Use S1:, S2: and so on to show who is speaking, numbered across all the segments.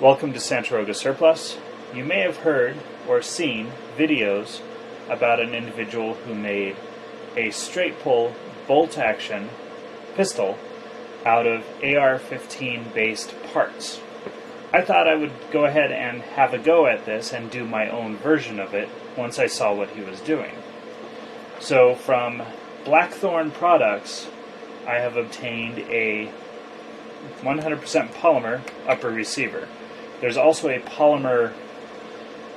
S1: Welcome to Santaroga Surplus. You may have heard or seen videos about an individual who made a straight pull bolt action pistol out of AR-15 based parts. I thought I would go ahead and have a go at this and do my own version of it once I saw what he was doing. So from Blackthorn Products, I have obtained a 100% polymer upper receiver. There's also a polymer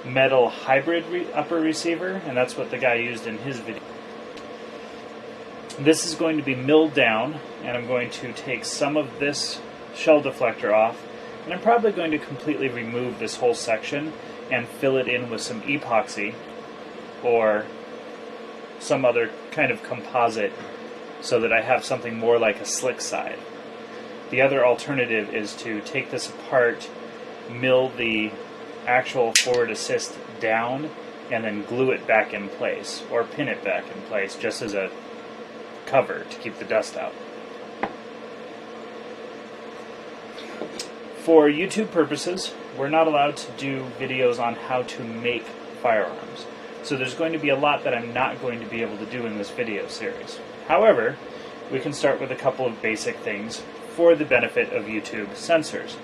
S1: metal hybrid upper receiver, and that's what the guy used in his video. This is going to be milled down, and I'm going to take some of this shell deflector off, and I'm probably going to completely remove this whole section and fill it in with some epoxy or some other kind of composite so that I have something more like a slick side. The other alternative is to take this apart, mill the actual forward assist down, and then glue it back in place, or pin it back in place just as a cover to keep the dust out. For YouTube purposes, we're not allowed to do videos on how to make firearms. So there's going to be a lot that I'm not going to be able to do in this video series. However, we can start with a couple of basic things for the benefit of YouTube censors.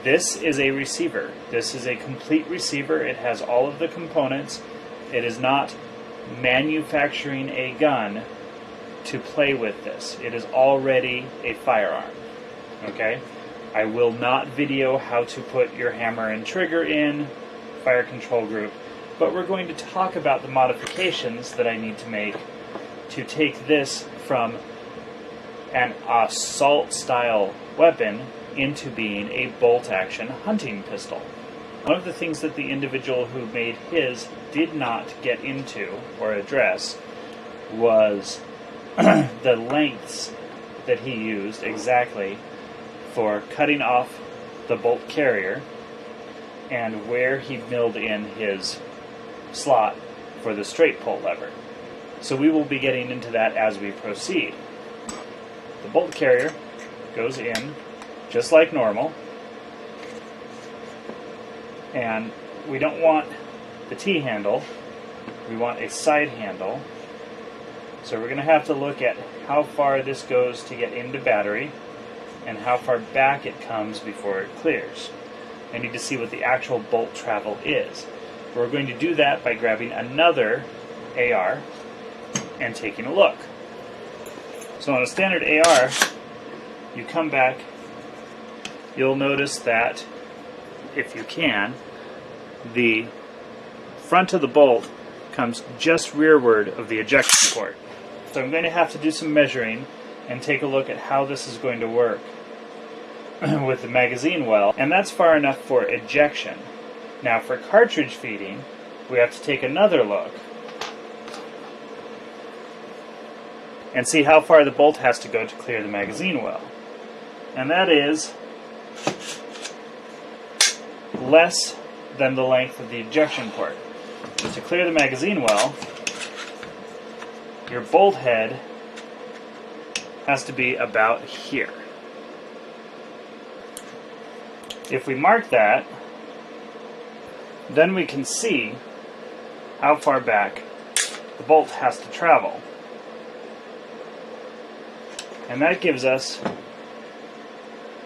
S1: This is a receiver. This is a complete receiver. It has all of the components. It is not manufacturing a gun to play with this. It is already a firearm. Okay? I will not video how to put your hammer and trigger in, fire control group, but we're going to talk about the modifications that I need to make to take this from an assault style weapon into being a bolt action hunting pistol. One of the things that the individual who made his did not get into or address was the lengths that he used exactly for cutting off the bolt carrier and where he milled in his slot for the straight pull lever. So we will be getting into that as we proceed. The bolt carrier goes in just like normal, and we don't want the T-handle, we want a side handle. So we're going to have to look at how far this goes to get into battery and how far back it comes before it clears. I need to see what the actual bolt travel is. We're going to do that by grabbing another AR and taking a look. So on a standard AR, you come back, you'll notice that, if you can, the front of the bolt comes just rearward of the ejection port. So I'm going to have to do some measuring and take a look at how this is going to work with the magazine well, and that's far enough for ejection. Now for cartridge feeding, we have to take another look and see how far the bolt has to go to clear the magazine well. And that is less than the length of the ejection port. To clear the magazine well, your bolt head has to be about here. If we mark that, then we can see how far back the bolt has to travel. And that gives us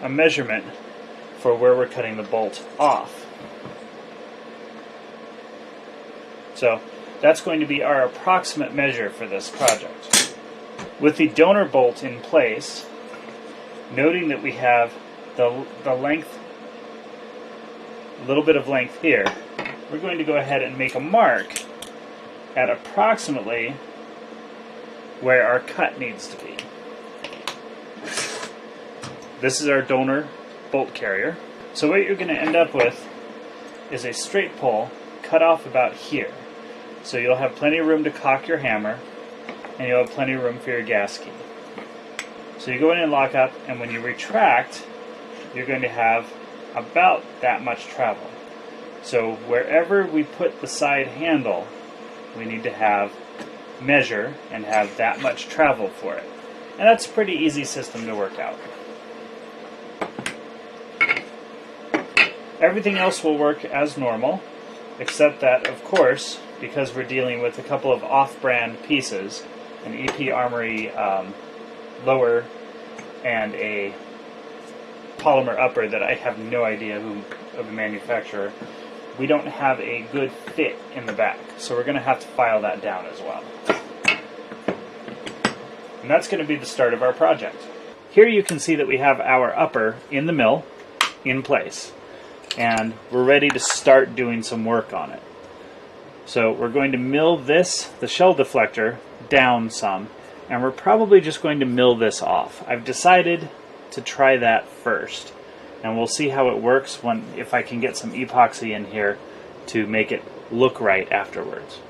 S1: a measurement for where we're cutting the bolt off. So that's going to be our approximate measure for this project. With the donor bolt in place, noting that we have the length, a little bit of length here, we're going to go ahead and make a mark at approximately where our cut needs to be. This is our donor bolt carrier. So what you're going to end up with is a straight pull cut off about here. So you'll have plenty of room to cock your hammer, and you'll have plenty of room for your gas key. So you go in and lock up, and when you retract, you're going to have about that much travel. So wherever we put the side handle, we need to measure and have that much travel for it. And that's a pretty easy system to work out. Everything else will work as normal, except that, of course, because we're dealing with a couple of off-brand pieces, an EP Armory lower and a polymer upper that I have no idea who of the manufacturer, we don't have a good fit in the back, so we're going to have to file that down as well. And that's going to be the start of our project. Here you can see that we have our upper in the mill in place, and we're ready to start doing some work on it. So we're going to mill this, the shell deflector, down some, and we're probably just going to mill this off. I've decided to try that first, and we'll see how it works if I can get some epoxy in here to make it look right afterwards.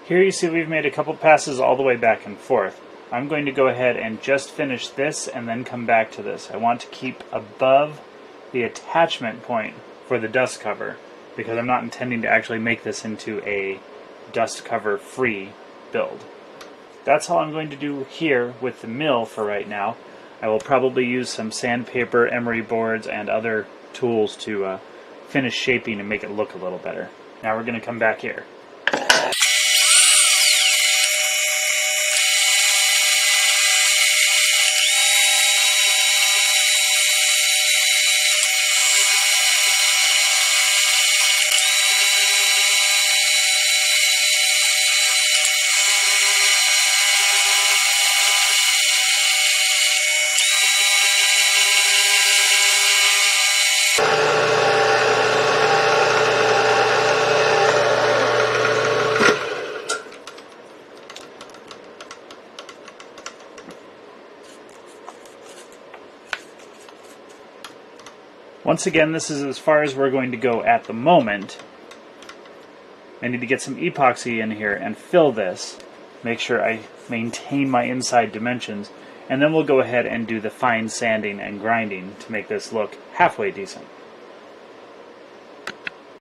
S1: Here you see we've made a couple passes all the way back and forth. I'm going to go ahead and just finish this and then come back to this. I want to keep above the attachment point for the dust cover because I'm not intending to actually make this into a dust cover free build. That's all I'm going to do here with the mill for right now. I will probably use some sandpaper, emery boards, and other tools to finish shaping and make it look a little better. Now we're going to come back here. Once again, this is as far as we're going to go at the moment. I need to get some epoxy in here and fill this, make sure I maintain my inside dimensions, and then we'll go ahead and do the fine sanding and grinding to make this look halfway decent.